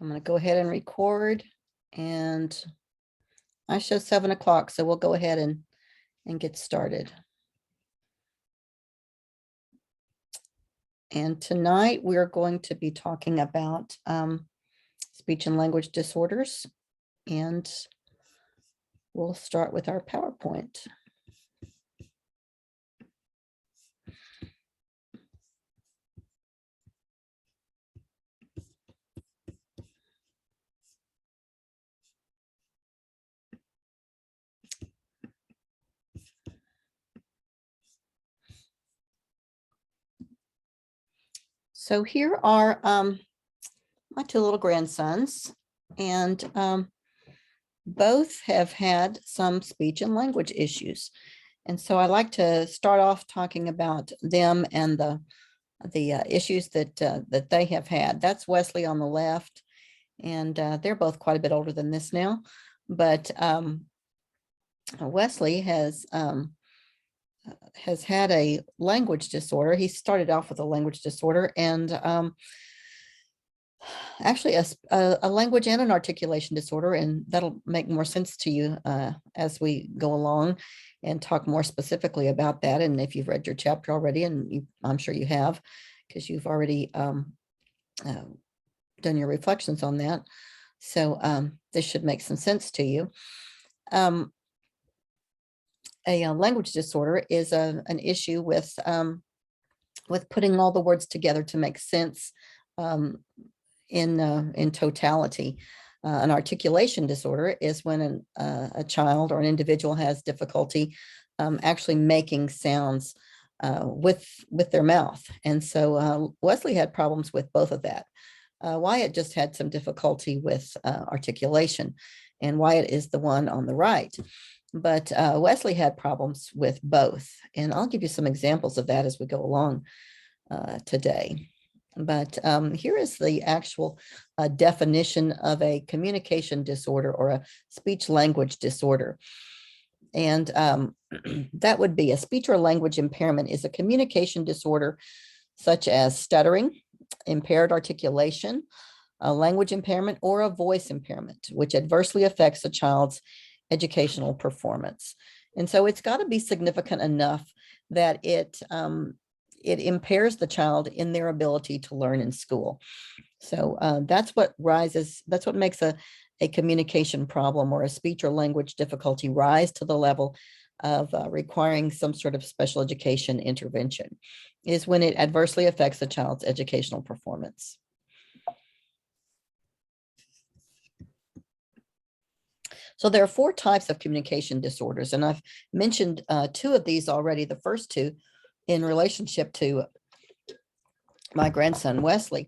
I'm going to go ahead and record, and I show 7 o'clock, so we'll go ahead and get started. And tonight we're going to be talking about speech and language disorders, and we'll start with our PowerPoint. So here are my two little grandsons, and both have had some speech and language issues. And so I like to start off talking about them and the issues that they have had. That's Wesley on the left, and they're both quite a bit older than this now. But Wesley has had a language disorder. He started off with a language disorder, and actually a language and an articulation disorder, and that'll make more sense to you as we go along and talk more specifically about that. And if you've read your chapter already, and I'm sure you have, because you've already done your reflections on that. So this should make some sense to you. A language disorder is an issue with putting all the words together to make sense in totality. An articulation disorder is when a child or an individual has difficulty actually making sounds with their mouth. And so Wesley had problems with both of that. Wyatt just had some difficulty with articulation, and Wyatt is the one on the right. But Wesley had problems with both. And I'll give you some examples of that as we go along today. But here is the actual definition of a communication disorder or a speech language disorder. And that would be a speech or language impairment is a communication disorder such as stuttering, impaired articulation, a language impairment, or a voice impairment, which adversely affects a child's educational performance. And so it's got to be significant enough that it impairs the child in their ability to learn in school. So that's what makes a communication problem or a speech or language difficulty rise to the level of requiring some sort of special education intervention, is when it adversely affects a child's educational performance. So there are 4 types of communication disorders, and I've mentioned 2 of these already, the first 2 in relationship to my grandson, Wesley.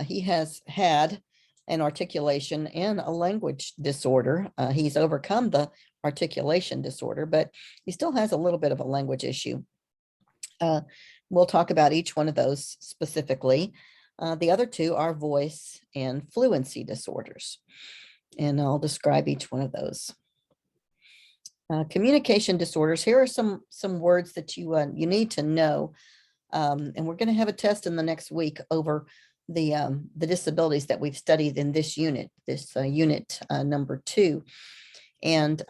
He has had an articulation and a language disorder. He's overcome the articulation disorder, but he still has a little bit of a language issue. We'll talk about each one of those specifically. The other 2 are voice and fluency disorders, and I'll describe each one of those. Communication disorders. Here are some words that you need to know, and we're going to have a test in the next week over the disabilities that we've studied in this unit, unit number 2. And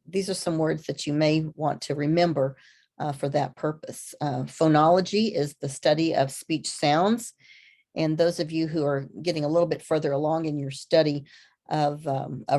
these are some words that you may want to remember for that purpose. Phonology is the study of speech sounds, and those of you who are getting a little bit further along in your study of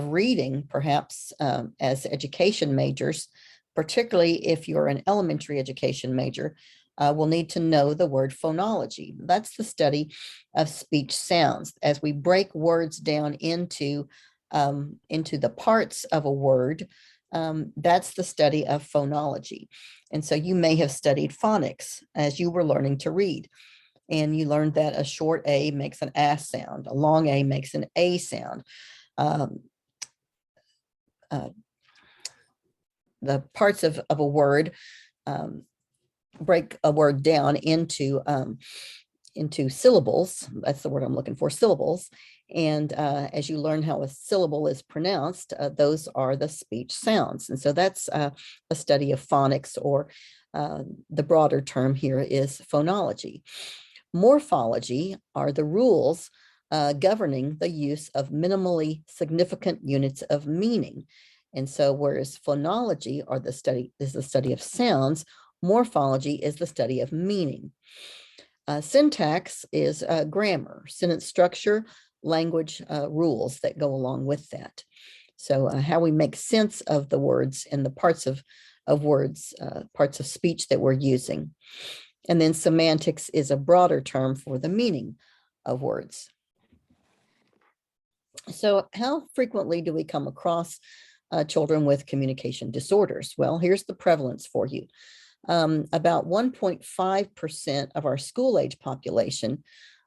reading, perhaps as education majors, particularly if you're an elementary education major, will need to know the word phonology. That's the study of speech sounds. As we break words down into the parts of a word, that's the study of phonology. And so you may have studied phonics as you were learning to read. And you learned that a short A makes an A sound, a long A makes an A sound. The parts of a word break a word down into syllables. That's the word I'm looking for, syllables. And as you learn how a syllable is pronounced, those are the speech sounds. And so that's a study of phonics, or the broader term here is phonology. Morphology are the rules governing the use of minimally significant units of meaning. And so whereas phonology is the study of sounds, morphology is the study of meaning. Syntax is grammar, sentence structure, language rules that go along with that. So how we make sense of the words and the parts of words, parts of speech that we're using. And then semantics is a broader term for the meaning of words. So how frequently do we come across children with communication disorders? Well, here's the prevalence for you. About 1.5% of our school age population,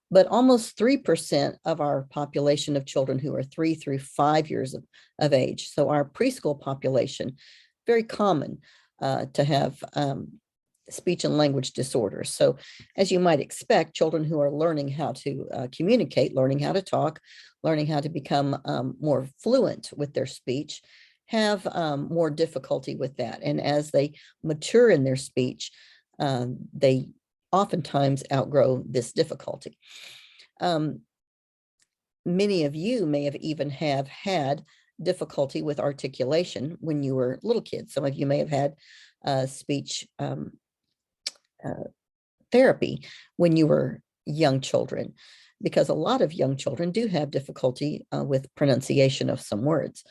but almost 3% of our population of children who are 3 through 5 years of age. So our preschool population, very common to have speech and language disorders. So as you might expect, children who are learning how to communicate, learning how to talk, learning how to become more fluent with their speech, have more difficulty with that. And as they mature in their speech, they oftentimes outgrow this difficulty. Many of you may have even had difficulty with articulation when you were little kids. Some of you may have had speech therapy when you were young children, because a lot of young children do have difficulty with pronunciation of some words.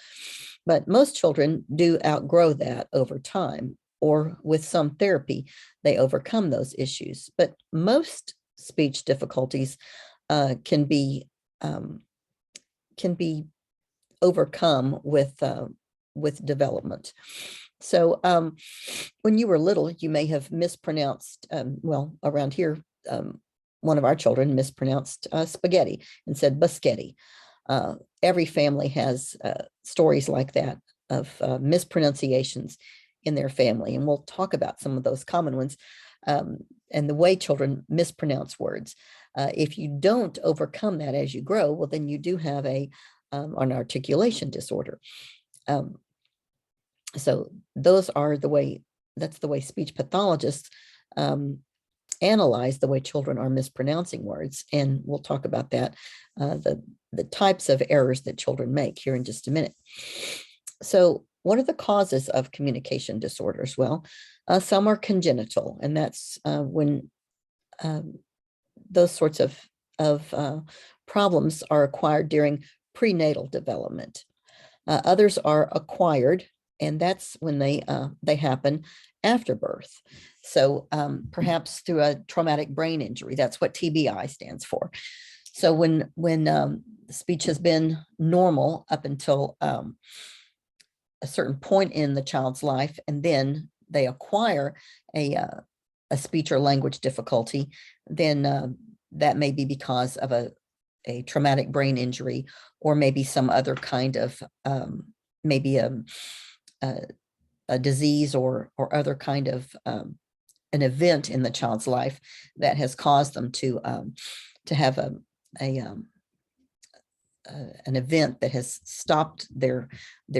But most children do outgrow that over time, or with some therapy, they overcome those issues. But most speech difficulties can be overcome with development. So when you were little, you may have mispronounced, well, around here, one of our children mispronounced spaghetti and said biscotti. Every family has stories like that of mispronunciations in their family. And we'll talk about some of those common ones and the way children mispronounce words. If you don't overcome that as you grow, well, then you do have an articulation disorder. So those are that's the way speech pathologists analyze the way children are mispronouncing words. And we'll talk about that, the types of errors that children make here in just a minute. So what are the causes of communication disorders? Well, some are congenital, and that's when those sorts of problems are acquired during prenatal development. Others are acquired, and that's when they happen after birth. So perhaps through a traumatic brain injury. That's what TBI stands for. So when speech has been normal up until a certain point in the child's life, and then they acquire a speech or language difficulty, then that may be because of a traumatic brain injury, or maybe some other kind of maybe a disease or other kind of an event in the child's life that has caused them to have an event that has stopped their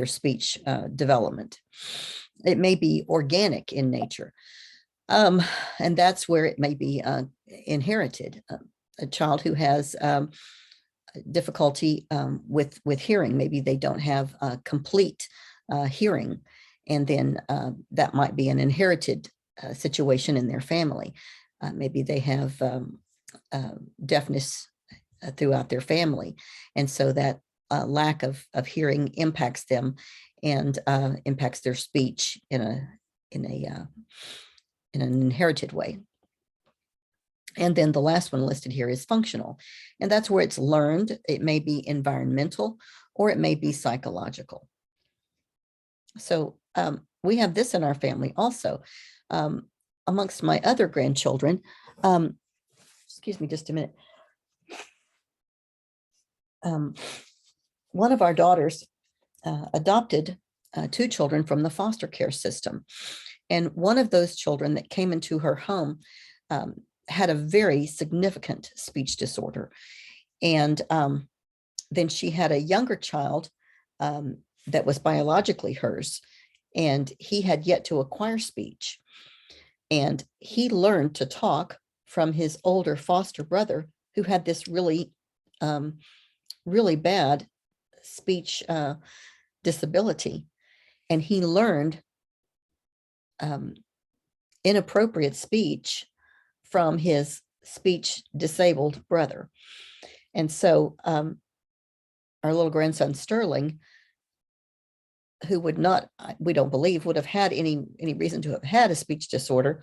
speech development. It may be organic in nature, and that's where it may be inherited. A child who has difficulty with hearing, maybe they don't have complete hearing, and then that might be an inherited situation in their family. Maybe they have deafness throughout their family, and so that lack of hearing impacts them and impacts their speech in an inherited way. And then the last one listed here is functional, and that's where it's learned. It may be environmental, or it may be psychological. So we have this in our family also. Amongst my other grandchildren, excuse me just a minute. One of our daughters adopted 2 children from the foster care system. And one of those children that came into her home had a very significant speech disorder. And then she had a younger child that was biologically hers, and he had yet to acquire speech. And he learned to talk from his older foster brother, who had this really really bad speech disability, and he learned inappropriate speech from his speech disabled brother. And so our little grandson Sterling, who would not, we don't believe, would have had any reason to have had a speech disorder,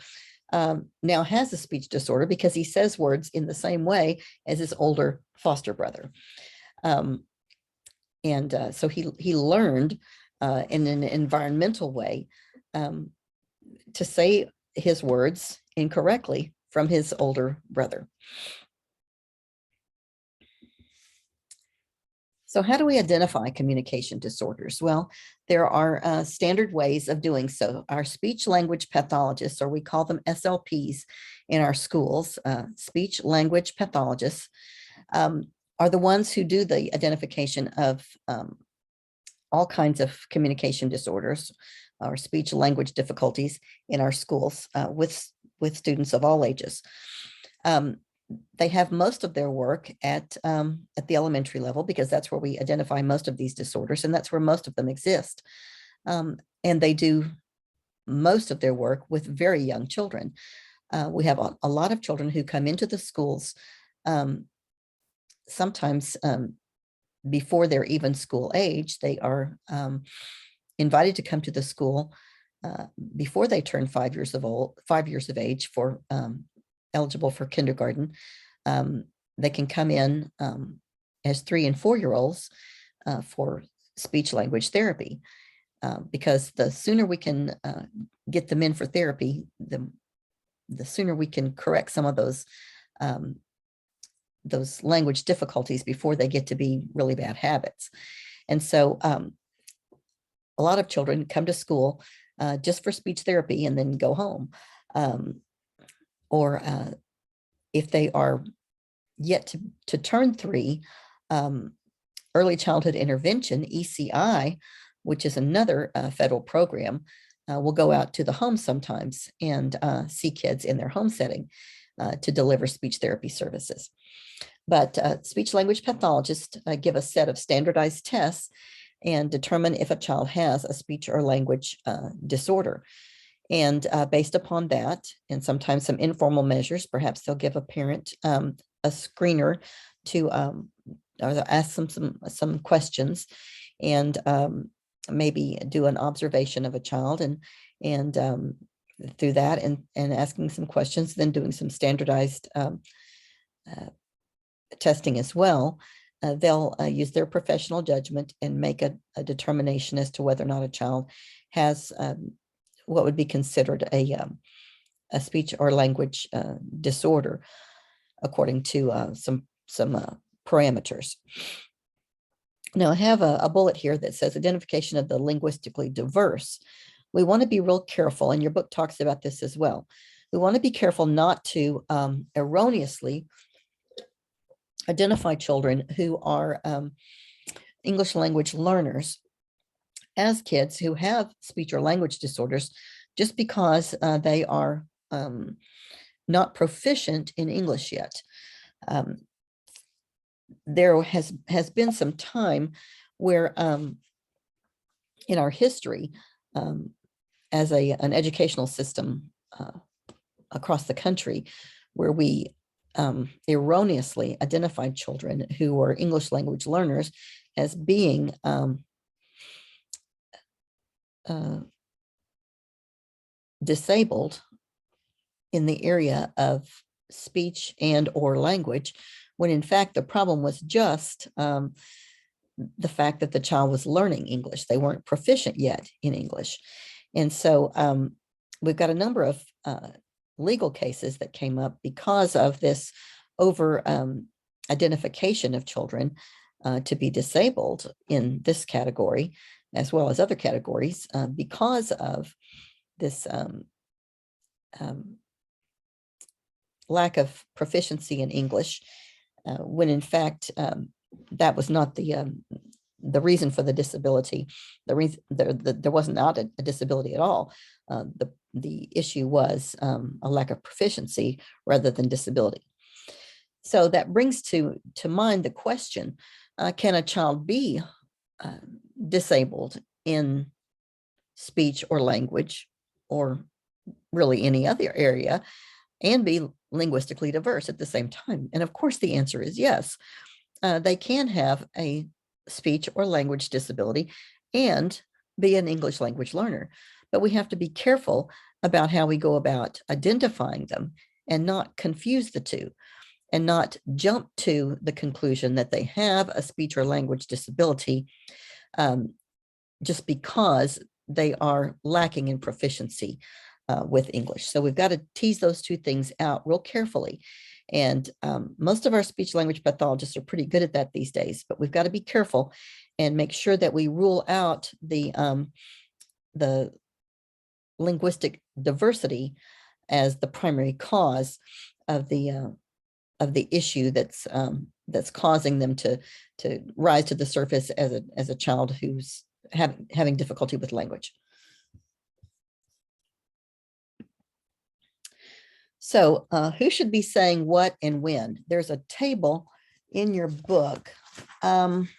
now has a speech disorder because he says words in the same way as his older foster brother. So he learned in an environmental way to say his words incorrectly from his older brother. So how do we identify communication disorders? Well, there are standard ways of doing so. Our speech language pathologists, or we call them SLPs in our schools, speech language pathologists, are the ones who do the identification of all kinds of communication disorders or speech language difficulties in our schools with students of all ages. They have most of their work at the elementary level because that's where we identify most of these disorders, and that's where most of them exist. And they do most of their work with very young children. We have a lot of children who come into the schools sometimes before they're even school age. They are invited to come to the school before they turn 5 years of age for eligible for kindergarten. They can come in as 3 and 4 year olds for speech language therapy, because the sooner we can get them in for therapy, the sooner we can correct some of those language difficulties before they get to be really bad habits. And so a lot of children come to school just for speech therapy and then go home. Or if they are yet to turn 3, early childhood intervention, ECI, which is another federal program, will go out to the home sometimes and see kids in their home setting to deliver speech therapy services. But speech language pathologists give a set of standardized tests and determine if a child has a speech or language disorder. And based upon that, and sometimes some informal measures, perhaps they'll give a parent a screener to or they'll ask them some questions, and maybe do an observation of a child, and through that and asking some questions, then doing some standardized testing as well. They'll use their professional judgment and make a determination as to whether or not a child has what would be considered a speech or language disorder, according to some parameters. Now, I have a bullet here that says identification of the linguistically diverse. We want to be real careful, and your book talks about this as well. We want to be careful not to erroneously identify children who are English language learners as kids who have speech or language disorders just because they are not proficient in English yet. There has been some time where in our history as an educational system across the country, where we erroneously identified children who were English language learners as being disabled in the area of speech and or language, when in fact the problem was just the fact that the child was learning English. They weren't proficient yet in English. And so we've got a number of legal cases that came up because of this over identification of children to be disabled in this category, as well as other categories, because of this lack of proficiency in English, when in fact that was not the reason for the disability. The reason there was not a disability at all. The issue was a lack of proficiency rather than disability. So that brings to mind the question, can a child be disabled in speech or language, or really any other area, and be linguistically diverse at the same time? And of course, the answer is yes. They can have a speech or language disability and be an English language learner. But we have to be careful about how we go about identifying them and not confuse the two, and not jump to the conclusion that they have a speech or language disability just because they are lacking in proficiency with English. So we've got to tease those two things out real carefully. And most of our speech language pathologists are pretty good at that these days, but we've got to be careful and make sure that we rule out the linguistic diversity as the primary cause of the issue that's causing them to rise to the surface as a child who's having difficulty with language. So who should be saying what and when? There's a table in your book, and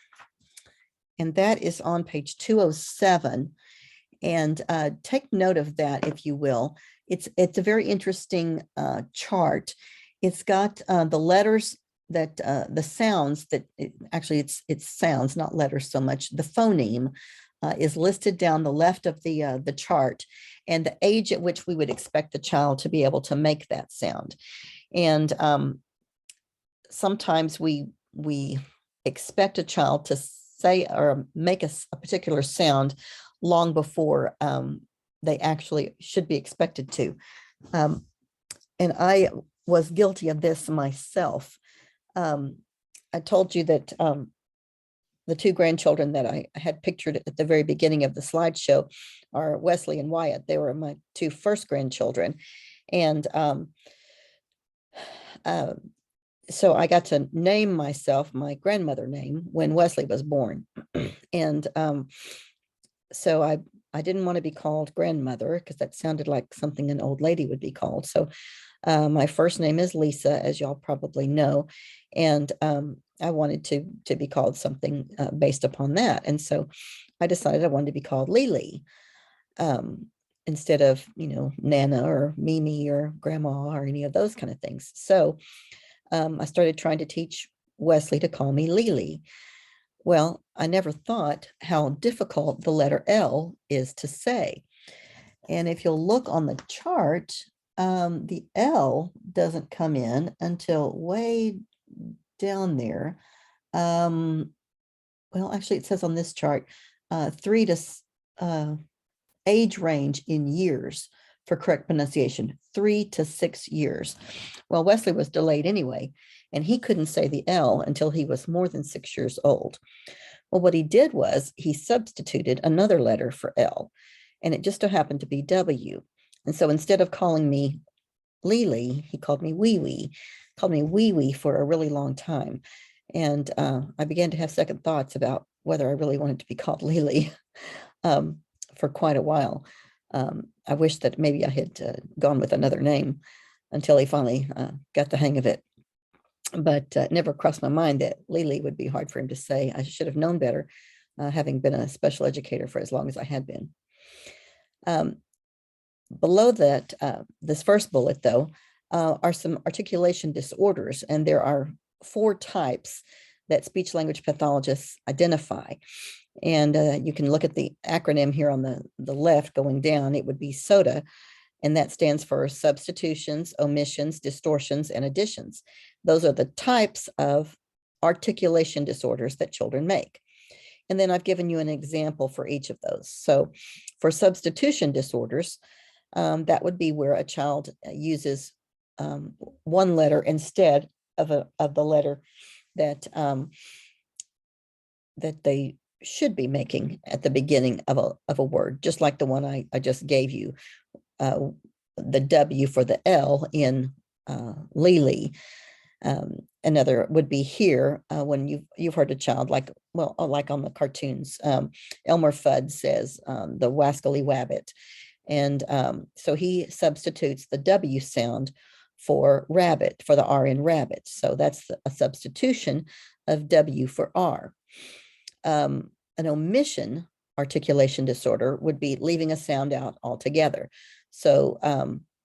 that is on page 207. And take note of that, if you will. It's a very interesting chart. It's got the letters that the sounds that actually it's sounds, not letters so much. The phoneme is listed down the left of the chart, and the age at which we would expect the child to be able to make that sound. And sometimes we expect a child to say or make a particular sound long before they actually should be expected to. And I was guilty of this myself. I told you that the two grandchildren that I had pictured at the very beginning of the slideshow are Wesley and Wyatt. They were my two first grandchildren. And so I got to name myself my grandmother name when Wesley was born. And so I didn't want to be called grandmother because that sounded like something an old lady would be called. So my first name is Lisa, as y'all probably know. And I wanted to be called something based upon that. And so I decided I wanted to be called Lily instead of, Nana or Mimi or Grandma or any of those kind of things. So I started trying to teach Wesley to call me Lily. Well, I never thought how difficult the letter L is to say. And if you'll look on the chart, the L doesn't come in until way down there. Well, actually, it says on this chart, 3 to age range in years for correct pronunciation, 3 to 6 years. Well, Wesley was delayed anyway, and he couldn't say the L until he was more than 6 years old. Well, what he did was he substituted another letter for L, and it just so happened to be W. And so instead of calling me Lily, he called me Wee Wee, for a really long time. And I began to have second thoughts about whether I really wanted to be called Lily for quite a while. I wish that maybe I had gone with another name until he finally got the hang of it. But it never crossed my mind that Lily would be hard for him to say. I should have known better, having been a special educator for as long as I had been. Below that, this first bullet, though, are some articulation disorders, and there are 4 types that speech language pathologists identify. And you can look at the acronym here on the left going down. It would be SOTA, and that stands for substitutions, omissions, distortions, and additions. Those are the types of articulation disorders that children make. And then I've given you an example for each of those. So for substitution disorders, that would be where a child uses one letter instead of the letter that that they should be making at the beginning of a word, just like the one I just gave you, the W for the L in Lily. Another would be here when you've heard a child like on the cartoons, Elmer Fudd says the wascally wabbit. And so he substitutes the W sound for rabbit, for the R in rabbit. So that's a substitution of W for R. An omission articulation disorder would be leaving a sound out altogether. So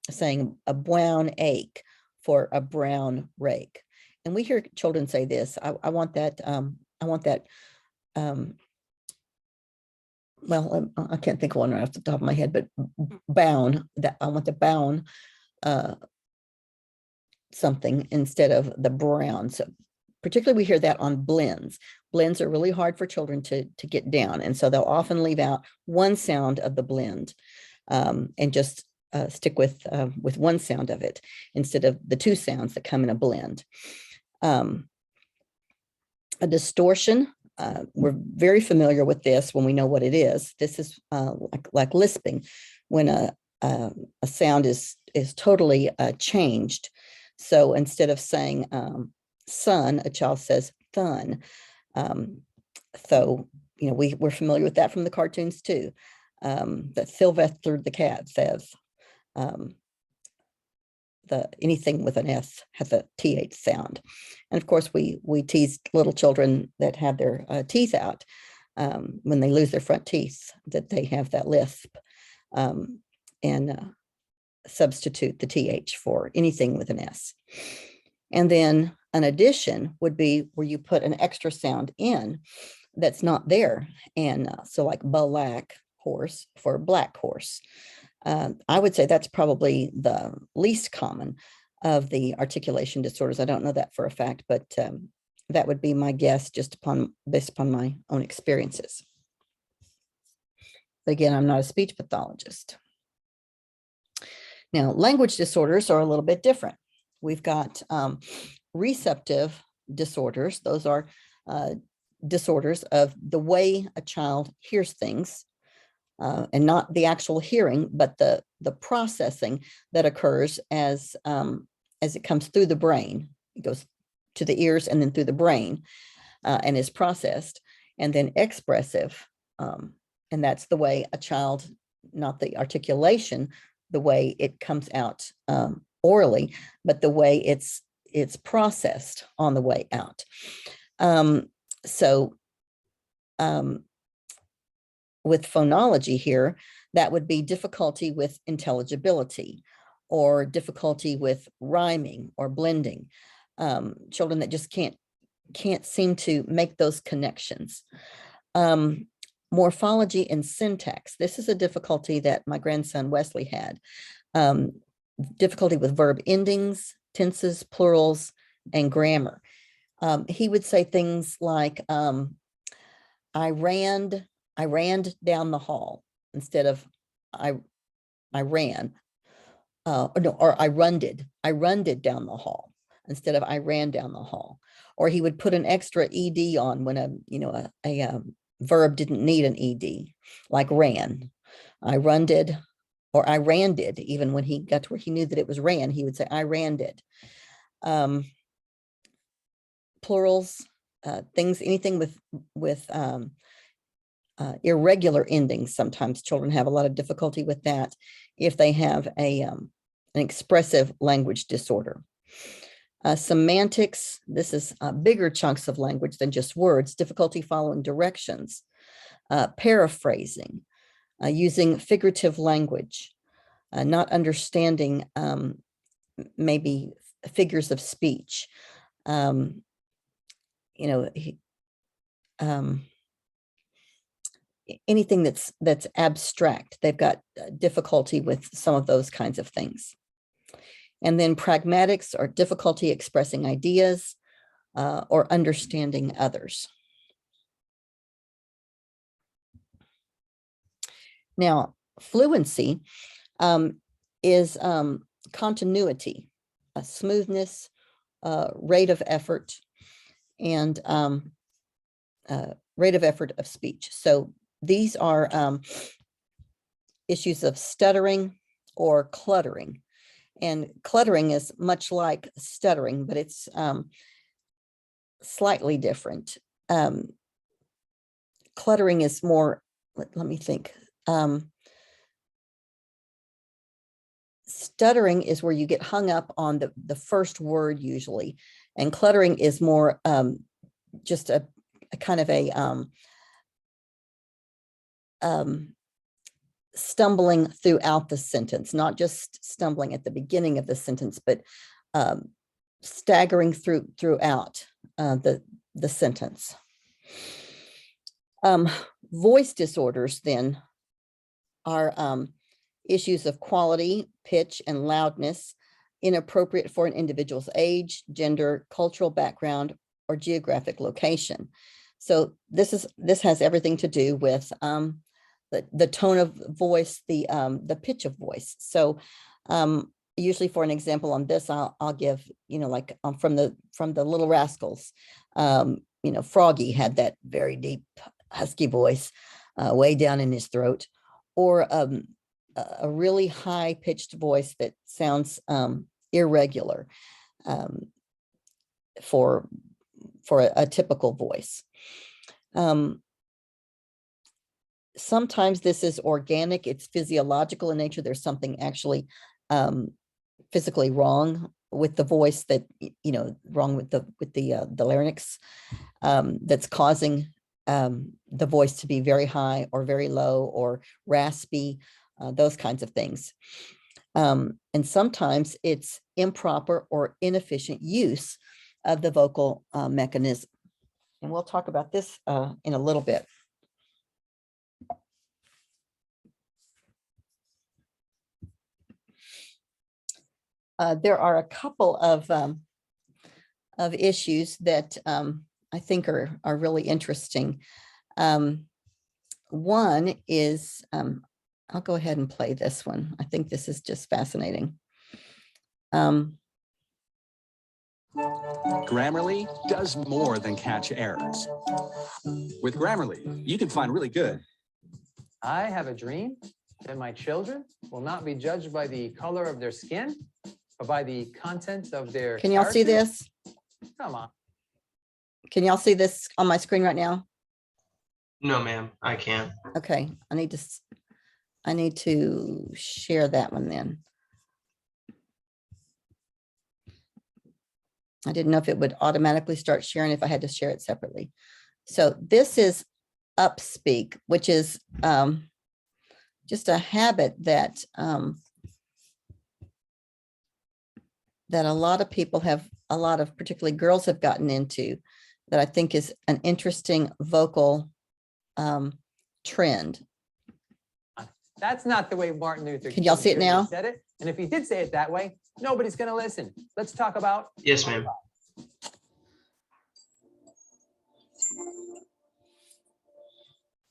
saying a brown ache for a brown rake. And we hear children say this, I want that, well, I can't think of one right off the top of my head, but bound, that I want the bound something instead of the brown. So particularly we hear that on blends. Blends are really hard for children to get down. And so they'll often leave out one sound of the blend and just stick with one sound of it instead of the two sounds that come in a blend. A distortion, we're very familiar with this when we know what it is. This is like lisping, when a sound is totally changed. So instead of saying sun, a child says thun. So, you know, we're familiar with that from the cartoons too. That Sylvester the cat says anything with an S has a TH sound. And of course, we tease little children that have their teeth out when they lose their front teeth, that they have that lisp, and substitute the TH for anything with an S. And then an addition would be where you put an extra sound in that's not there. And so like black horse for black horse. I would say that's probably the least common of the articulation disorders. I don't know that for a fact, but that would be my guess just based upon my own experiences. But again, I'm not a speech pathologist. Now, language disorders are a little bit different. We've got receptive disorders. Those are disorders of the way a child hears things, and not the actual hearing, but the processing that occurs as it comes through the brain. It goes to the ears and then through the brain and is processed. And then expressive, and that's the way a child, not the articulation, the way it comes out orally, but the way it's processed on the way out. With phonology here, that would be difficulty with intelligibility or difficulty with rhyming or blending. Children that just can't seem to make those connections. Morphology and syntax. This is a difficulty that my grandson Wesley had. Difficulty with verb endings, tenses, plurals, and grammar. He would say things like, I ran down the hall instead of I ran, or I runned down the hall instead of I ran down the hall. Or he would put an extra ed on when a verb didn't need an ed, like ran. I runded, or I randed. Even when he got to where he knew that it was ran, he would say I randed. Plurals, things, anything with irregular endings. Sometimes children have a lot of difficulty with that if they have an expressive language disorder. Semantics, this is bigger chunks of language than just words, difficulty following directions, paraphrasing, using figurative language, not understanding maybe figures of speech. Anything that's abstract, they've got difficulty with some of those kinds of things. And then pragmatics are difficulty expressing ideas or understanding others. Now, fluency is continuity, smoothness, rate of effort, and rate of effort of speech. So these are issues of stuttering or cluttering. And cluttering is much like stuttering, but it's slightly different. Cluttering is more, let me think. stuttering is where you get hung up on the first word usually, and cluttering is more just a kind of a stumbling throughout the sentence, not just stumbling at the beginning of the sentence, but staggering throughout the sentence. Voice disorders then are issues of quality, pitch, and loudness inappropriate for an individual's age, gender, cultural background, or geographic location. So this has everything to do with the tone of voice, the pitch of voice. So usually, for an example on this, I'll give, like from the Little Rascals, Froggy had that very deep husky voice way down in his throat, or a really high pitched voice that sounds irregular for a typical voice. Sometimes this is organic, it's physiological in nature. There's something actually physically wrong with the voice, that wrong with the larynx, that's causing the voice to be very high or very low or raspy, those kinds of things. And sometimes it's improper or inefficient use of the vocal mechanism. And we'll talk about this in a little bit. There are a couple of issues that I think are really interesting. One is, I'll go ahead and play this one. I think this is just fascinating. Grammarly does more than catch errors. With Grammarly, you can find really good. I have a dream that my children will not be judged by the color of their skin, but by the content of their Can y'all see character. this? Come on. Can y'all see this on my screen right now? No, ma'am, I can't. Okay, I need to share that one then. I didn't know if it would automatically start sharing if I had to share it separately. So this is upspeak, which is just a habit that that a lot of people have, a lot of particularly girls have gotten into, that I think is an interesting vocal trend. That's not the way Martin Luther Can y'all see it King now? said it. And if he did say it that way, nobody's going to listen. Let's talk about. Yes, ma'am.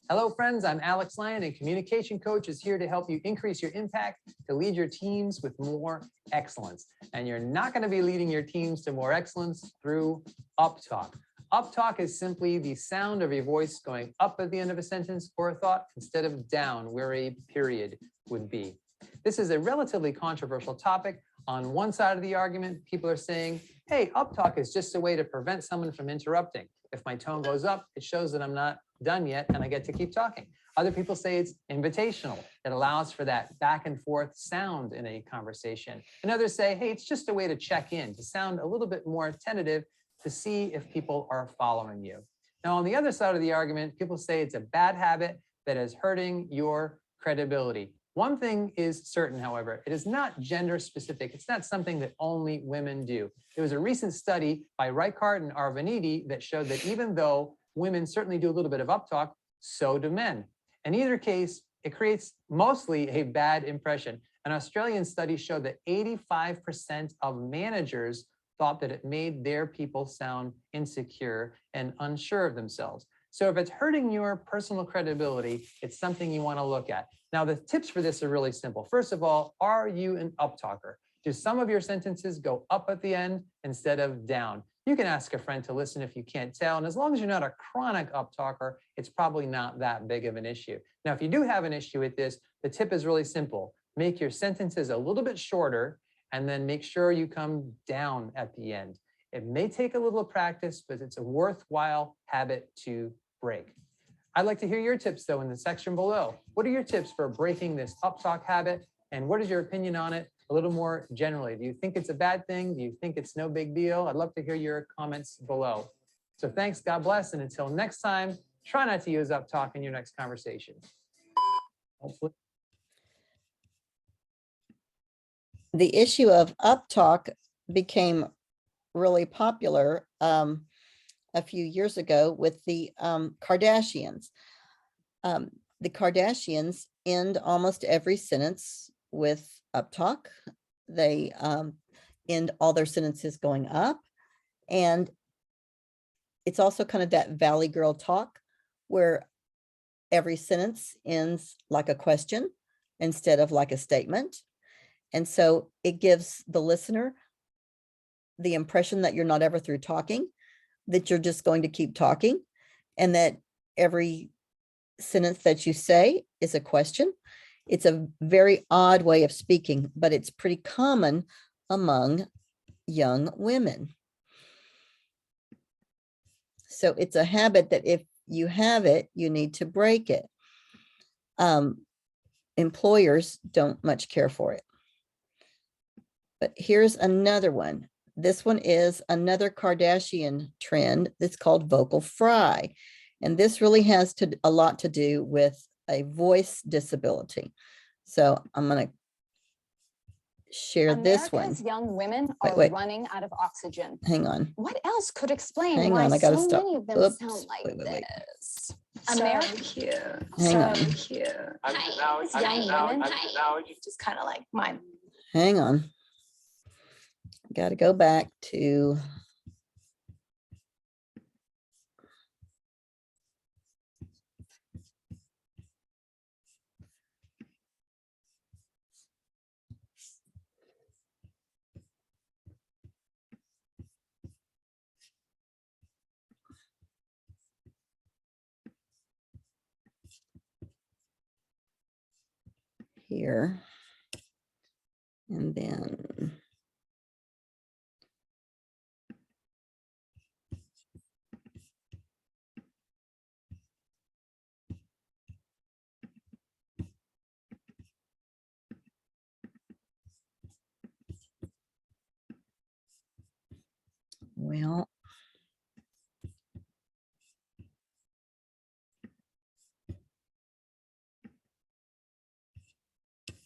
Hello, friends. I'm Alex Lyon, and Communication Coach is here to help you increase your impact, to lead your teams with more excellence. And you're not going to be leading your teams to more excellence through uptalk. Uptalk is simply the sound of your voice going up at the end of a sentence or a thought instead of down where a period would be. This is a relatively controversial topic. On one side of the argument, people are saying, hey, uptalk is just a way to prevent someone from interrupting. If my tone goes up, it shows that I'm not done yet and I get to keep talking. Other people say it's invitational. It allows for that back and forth sound in a conversation. And others say, hey, it's just a way to check in, to sound a little bit more tentative, to see if people are following you. Now, on the other side of the argument, people say it's a bad habit that is hurting your credibility. One thing is certain, however, it is not gender specific. It's not something that only women do. There was a recent study by Reichart and Arvaniti that showed that even though women certainly do a little bit of uptalk, so do men. In either case, it creates mostly a bad impression. An Australian study showed that 85% of managers thought that it made their people sound insecure and unsure of themselves. So if it's hurting your personal credibility, it's something you want to look at. Now, the tips for this are really simple. First of all, are you an uptalker? Do some of your sentences go up at the end instead of down? You can ask a friend to listen if you can't tell. And as long as you're not a chronic uptalker, it's probably not that big of an issue. Now, if you do have an issue with this, the tip is really simple. Make your sentences a little bit shorter and then make sure you come down at the end. It may take a little practice, but it's a worthwhile habit to break. I'd like to hear your tips, though, in the section below. What are your tips for breaking this uptalk habit? And what is your opinion on it a little more generally? Do you think it's a bad thing? Do you think it's no big deal? I'd love to hear your comments below. So thanks, God bless, and until next time, try not to use uptalk in your next conversation. Hopefully. The issue of uptalk became really popular a few years ago with the Kardashians. The Kardashians end almost every sentence with uptalk. They end all their sentences going up. And it's also kind of that Valley Girl talk where every sentence ends like a question instead of like a statement. And so it gives the listener the impression that you're not ever through talking, that you're just going to keep talking, and that every sentence that you say is a question. It's a very odd way of speaking, but it's pretty common among young women. So it's a habit that if you have it, you need to break it. Employers don't much care for it. But here's another one. This one is another Kardashian trend that's called vocal fry. And this really has a lot to do with a voice disability. So I'm going to share this one. America's young women are Wait. running out of oxygen. Hang on. What else could explain Hang why on, I gotta so stop. many of them Oops. sound like Wait. this? So America, cute. Hang so on. cute. Hi, it's young women. Just kind of like my Hang on. Got to go back to here. And then well,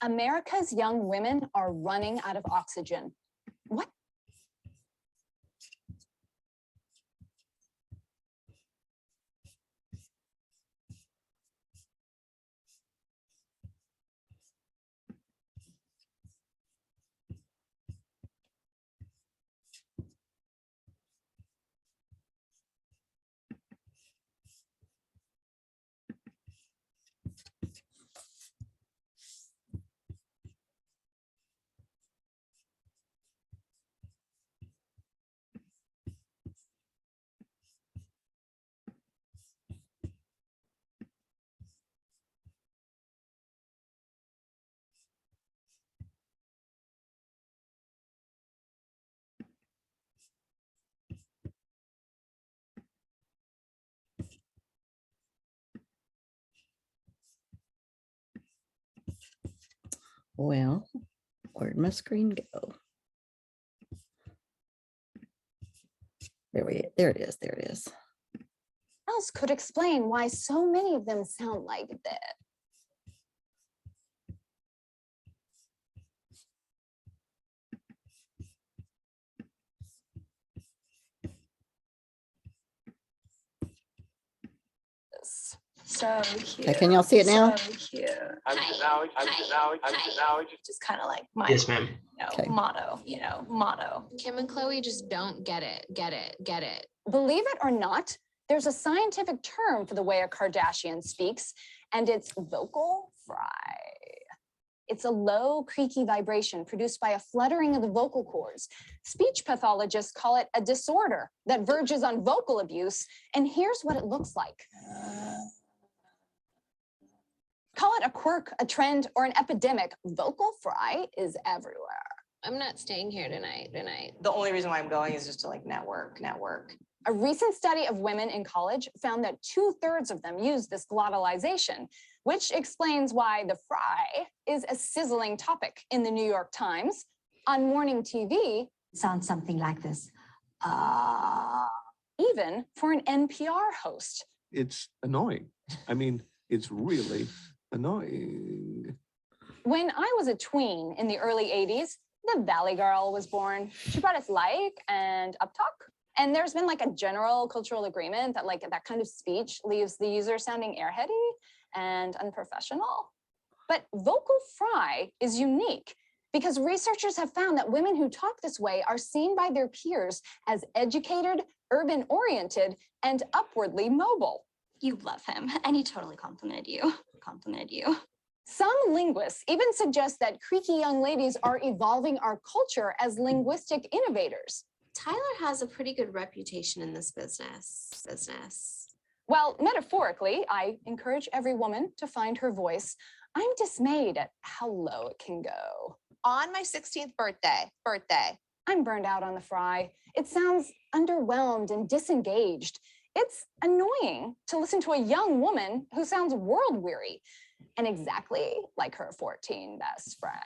America's young women are running out of oxygen. What? well, where'd my screen go? There it is. There it is. What else could explain why so many of them sound like that? so cute. Okay, can y'all see it now? So cute. Just kind of like my Yes, ma'am. Okay. motto. Kim and Chloe just don't get it. Believe it or not, there's a scientific term for the way a Kardashian speaks, and it's vocal fry. It's a low, creaky vibration produced by a fluttering of the vocal cords. Speech pathologists call it a disorder that verges on vocal abuse, and here's what it looks like. Call it a quirk, a trend, or an epidemic. Vocal fry is everywhere. I'm not staying here tonight. The only reason why I'm going is just to like network. A recent study of women in college found that 2/3 of them use this glottalization. which explains why the fry is a sizzling topic in the New York Times. On morning TV, Sounds something like this. even for an NPR host. It's annoying. I mean, it's really annoying. When I was a tween in the early 80s, the Valley Girl was born. She brought us like and uptalk. And there's been like a general cultural agreement that like that kind of speech leaves the user sounding airheady and unprofessional. But vocal fry is unique because researchers have found that women who talk this way are seen by their peers as educated, urban-oriented, and upwardly mobile. You love him, and he totally complimented you. Some linguists even suggest that creaky young ladies are evolving our culture as linguistic innovators. Tyler has a pretty good reputation in this business. Well, metaphorically, I encourage every woman to find her voice. I'm dismayed at how low it can go. On my 16th birthday, I'm burned out on the fry. It sounds underwhelmed and disengaged. It's annoying to listen to a young woman who sounds world weary and exactly like her 14 best friends.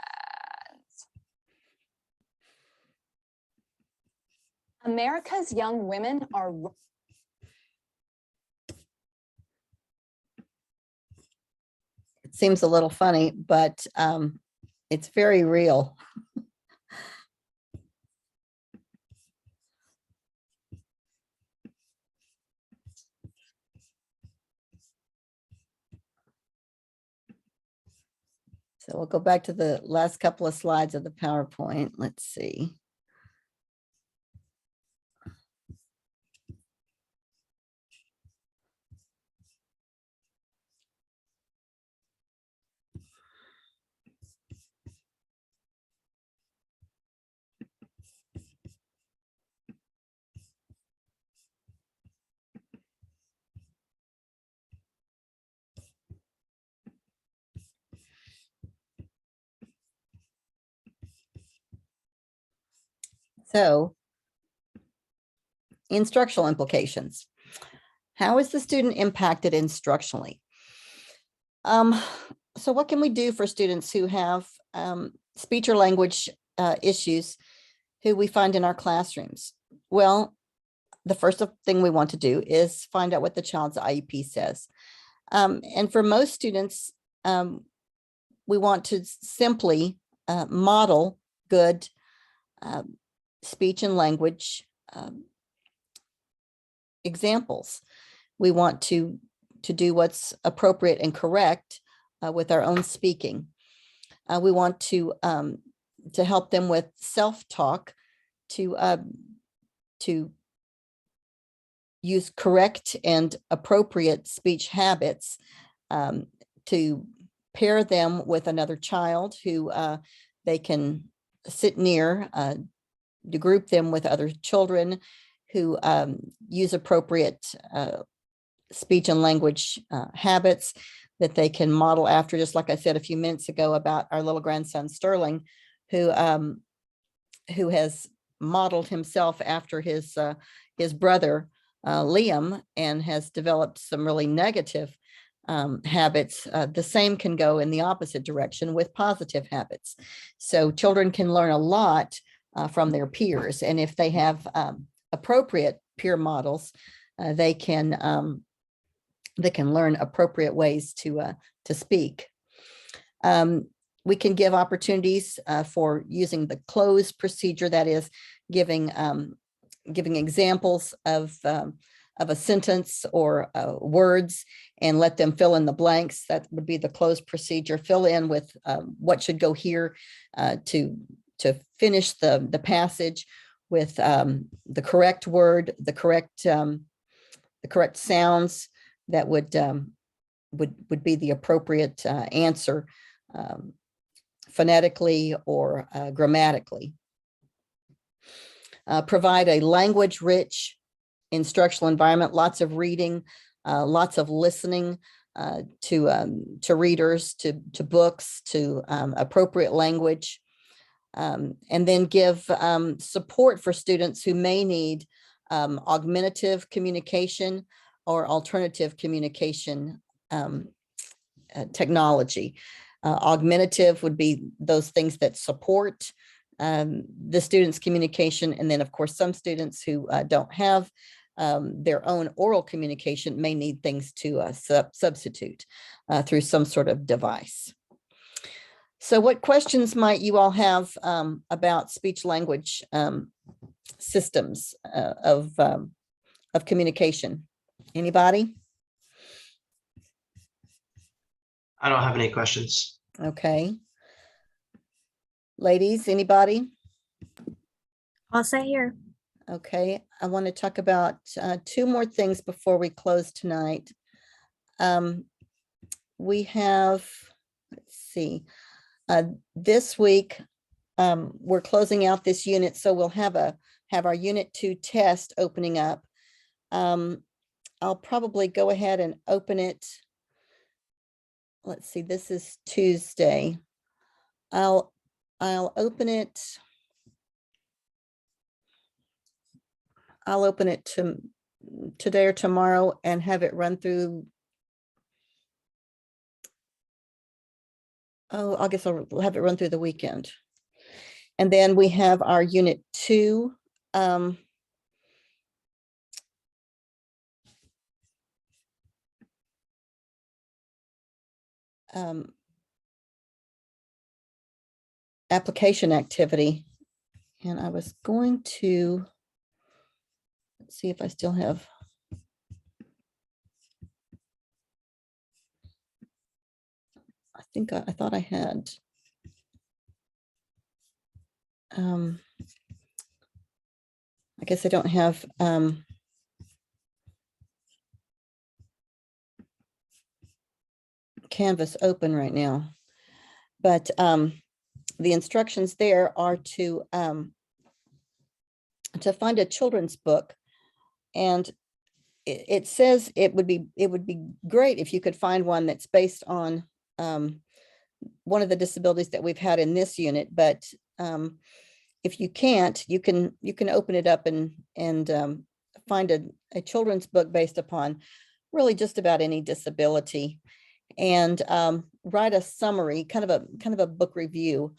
America's young women are It seems a little funny, but it's very real. So we'll go back to the last couple of slides of the PowerPoint. Let's see. So, instructional implications. How is the student impacted instructionally? So what can we do for students who have speech or language issues who we find in our classrooms? Well, the first thing we want to do is find out what the child's IEP says. And for most students, we want to simply model good speech and language examples. We want to do what's appropriate and correct with our own speaking. We want to help them with self-talk, to use correct and appropriate speech habits, to pair them with another child who they can sit near, to group them with other children who use appropriate speech and language habits that they can model after, just like I said a few minutes ago about our little grandson Sterling, who has modeled himself after his brother Liam and has developed some really negative habits. The same can go in the opposite direction with positive habits. So children can learn a lot from their peers, and if they have appropriate peer models, they can learn appropriate ways to speak. We can give opportunities for using the close procedure, that is, giving examples of a sentence or words, and let them fill in the blanks. That would be the close procedure. Fill in with what should go here to finish the passage with the correct word, the correct sounds that would be the appropriate answer phonetically or grammatically. Provide a language-rich instructional environment, lots of reading, lots of listening to readers, to books, to appropriate language, and then give support for students who may need augmentative communication or alternative communication technology. Augmentative would be those things that support the students' communication. And then, of course, some students who don't have their own oral communication may need things to substitute through some sort of device. So what questions might you all have about speech language systems of communication? Anybody? I don't have any questions. Okay. Ladies, anybody? I'll say here. Okay, I want to talk about two more things before we close tonight. We have, let's see, this week, we're closing out this unit, so we'll have our Unit 2 test opening up. I'll probably go ahead and open it. Let's see, this is Tuesday. I'll open it. I'll open it today or tomorrow and have it run through. Oh, I guess I'll have it run through the weekend. And then we have our Unit 2. Application activity. And I was going to, let's see if I still have. I think I thought I had. I guess I don't have Canvas open right now, but the instructions there are to find a children's book, and it says it would be great if you could find one that's based on one of the disabilities that we've had in this unit, but if you can't, you can open it up and find a children's book based upon really just about any disability, and write a summary, kind of a book review,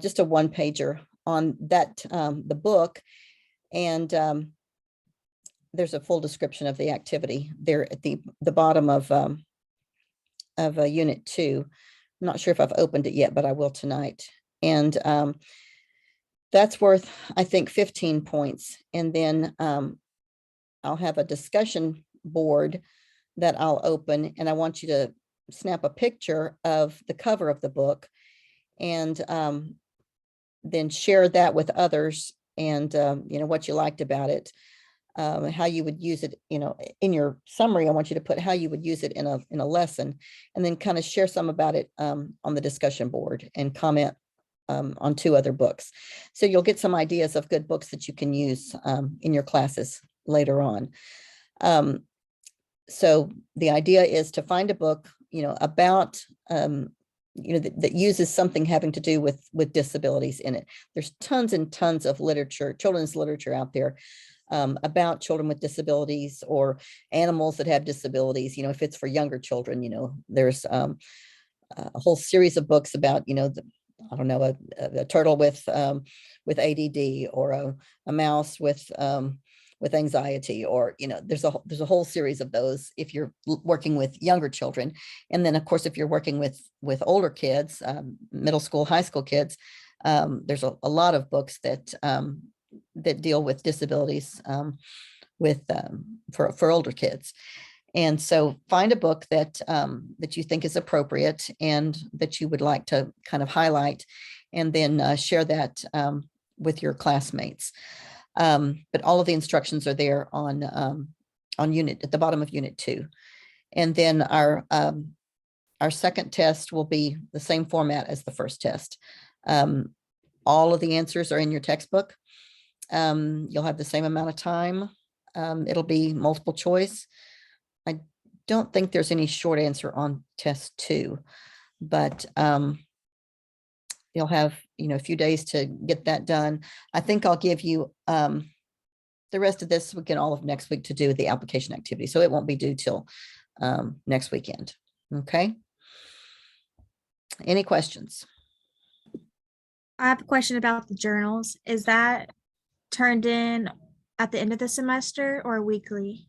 just a one-pager on that the book, and there's a full description of the activity there at the bottom of Unit 2. I'm not sure if I've opened it yet, but I will tonight. And that's worth, I think, 15 points. And then I'll have a discussion board that I'll open, and I want you to snap a picture of the cover of the book and then share that with others, and what you liked about it, how you would use it, in your summary. I want you to put how you would use it in a lesson, and then kind of share some about it on the discussion board and comment on 2 other books. So you'll get some ideas of good books that you can use in your classes later on. So the idea is to find a book, about, that uses something having to do with disabilities in it. There's tons and tons of literature, children's literature out there about children with disabilities or animals that have disabilities. If it's for younger children, there's a whole series of books about, I don't know, a turtle with ADD, or a mouse with anxiety, or there's a whole series of those if you're working with younger children. And then, of course, if you're working with older kids, middle school, high school kids, there's a lot of books that deal with disabilities for older kids. And so find a book that you think is appropriate and that you would like to kind of highlight, and then share that with your classmates. But all of the instructions are there on unit at the bottom of Unit 2. And then our second test will be the same format as the first test. All of the answers are in your textbook. You'll have the same amount of time. It'll be multiple choice. I don't think there's any short answer on test 2, but you'll have, a few days to get that done. I think I'll give you the rest of this week and all of next week to do the application activity. So it won't be due till next weekend. Okay. Any questions? I have a question about the journals. Is that turned in at the end of the semester or weekly?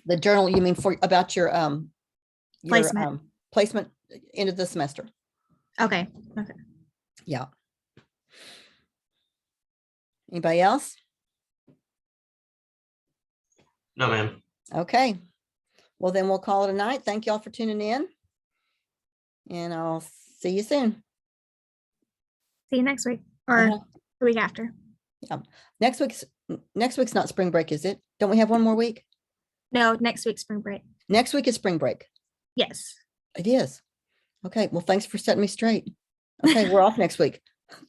The journal, you mean for, about your Placement. placement end of the semester? Okay, okay. Yeah. Anybody else? No, ma'am. Okay. Well, then we'll call it a night. Thank you all for tuning in. And I'll see you soon. See you next week or Uh-huh. the week after. Next week's not spring break, is it? Don't we have one more week? No, next week, spring break. Next week is spring break. Yes. It is. Okay. Well, thanks for setting me straight. Okay. We're off next week.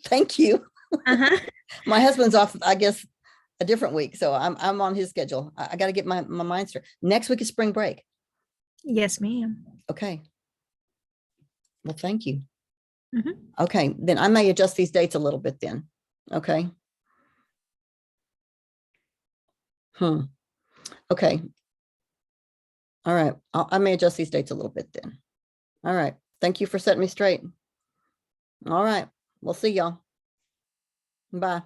Thank you. Uh-huh. My husband's off, I guess, a different week. So I'm on his schedule. I got to get my mind straight. Next week is spring break. Yes, ma'am. Okay. Well, thank you. Mhm. Okay, then I may adjust these dates a little bit then. Okay. Okay. All right. I may adjust these dates a little bit then. All right. Thank you for setting me straight. All right. We'll see y'all. Bye.